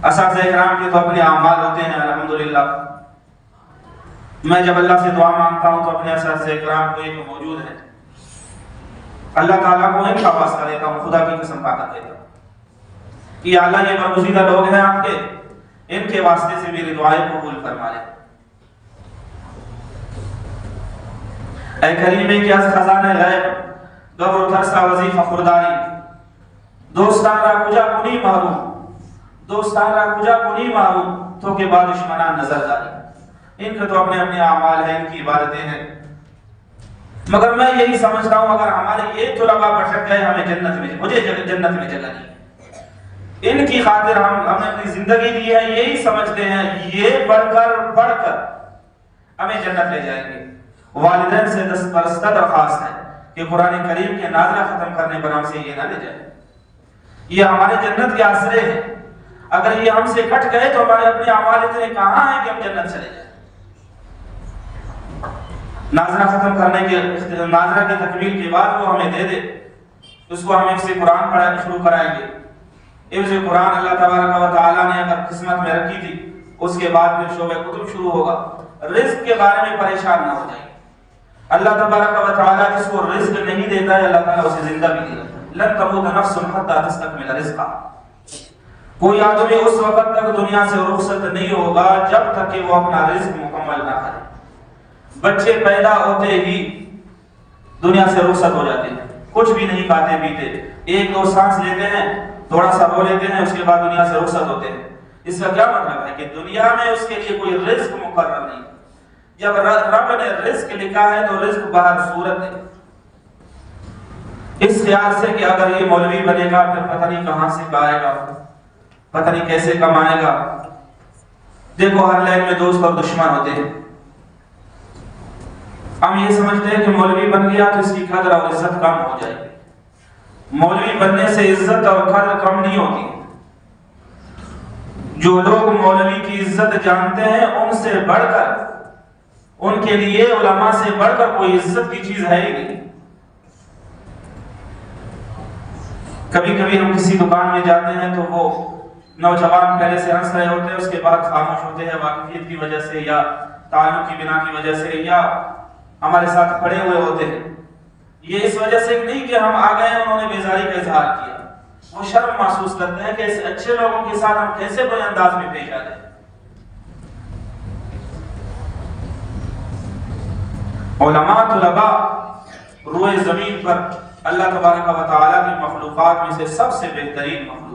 اساتذہ کرام کے تو اپنے اعمال ہوتے ہیں الحمدللہ. میں جب اللہ سے دعا مانگتا ہوں تو اپنے اساتذہ کرام کو ایک موجود ہے، اللہ تعالیٰ کو ان کا واسطہ دیتا ہوں، خدا کی قسم کھا کر کہتا ہوں کہ اللہ یہ برگزیدہ لوگ ہیں آپ کے، ان کے واسطے سے میری دعائیں قبول فرما لیں. اے کریم کہ از خزانه غیب گبر ترسا وظیفه خرداری، دوستان را کجا کنی محروم، دوستان را کجا کنی محروم، تو کہ بعد دشمنان نظر داری. ان کے تو اپنے اپنے اعمال ہیں، ان کی عبادتیں ہیں، مگر میں یہی سمجھتا ہوں اگر ہمارے یہ طلباء بھٹک گئے ہمیں جنت میں، مجھے جنت میں جگہ نہیں. ان کی خاطر ہم نے اپنی زندگی دی ہے، یہی سمجھتے ہیں یہ پڑھ کر ہمیں جنت لے جائیں گے. والدین سے دستبرستہ درخواست ہے کہ قرآن کریم کے نازلہ ختم کرنے پر ہم سے یہ نہ لے جائے. یہ ہمارے جنت کے آسرے ہیں، اگر یہ ہم سے کٹ گئے تو ہمارے اپنے اعمال اتنے کہاں ہیں کہ ہم جنت چلے جائیں. نازلہ ختم کرنے کے نازلہ کی تکمیل کے بعد وہ ہمیں دے دے، اس کو ہم حفظ قرآن پڑھنا شروع کرائیں گے. حفظ قرآن اللہ تبارک و تعالیٰ نے اگر قسمت میں رکھی تھی، اس کے بعد پھر شعبہ کتب شروع ہوگا. رزق کے بارے میں پریشان نہ ہو جائیں. اللہ تبارک و تعالیٰ جس کو رزق نہیں دیتا ہے اللہ تعالیٰ اسے زندہ بھی نہیں رکھتا. لن تموت نفس حتی تستکمل رزقا، کوئی آدمی اس وقت تک دنیا سے رخصت نہیں ہوگا جب تک کہ وہ اپنا رزق مکمل نہ کرے. بچے پیدا ہوتے ہی دنیا سے رخصت ہو جاتے ہیں، کچھ بھی نہیں کھاتے پیتے، ایک دو سانس لیتے ہیں، تھوڑا سا رو لیتے ہیں، اس کے بعد دنیا سے رخصت ہوتے ہیں. اس کا کیا مطلب ہے کہ دنیا میں اس کے لیے کوئی رزق مقرر نہیں. جب رب نے رزق لکھا ہے تو رزق باہر صورت ہے. اس خیال سے کہ اگر یہ مولوی بنے گا پھر پتہ نہیں کہاں سے کھائے گا، پتہ نہیں کیسے کمائے گا. دیکھو ہر لائن میں دوست اور دشمن ہوتے ہیں. ہم یہ سمجھتے ہیں کہ مولوی بن گیا تو اس کی قدر اور عزت کم ہو جائے گی. مولوی بننے سے عزت اور قدر کم نہیں ہوتی. جو لوگ مولوی کی عزت جانتے ہیں ان سے بڑھ کر، ان کے لیے علماء سے بڑھ کر کوئی عزت کی چیز ہے ہی نہیں. کبھی کبھی ہم کسی دکان میں جاتے ہیں تو وہ نوجوان پہلے سے ہنس رہے ہوتے ہیں، اس کے بعد خاموش ہوتے ہیں، واقفیت کی وجہ سے یا تعلق کی بنا کی وجہ سے یا ہمارے ساتھ کھڑے ہوئے ہوتے ہیں. یہ اس وجہ سے نہیں کہ ہم آ گئے ہیں انہوں نے بیزاری کا اظہار کیا، وہ شرم محسوس کرتے ہیں کہ ایسے اچھے لوگوں کے ساتھ ہم کیسے برے انداز میں پیش آ جائیں. علماء طلباء روئے زمین پر اللہ تبارک و تعالیٰ کی مخلوقات میں سے سب سے بہترین مخلوق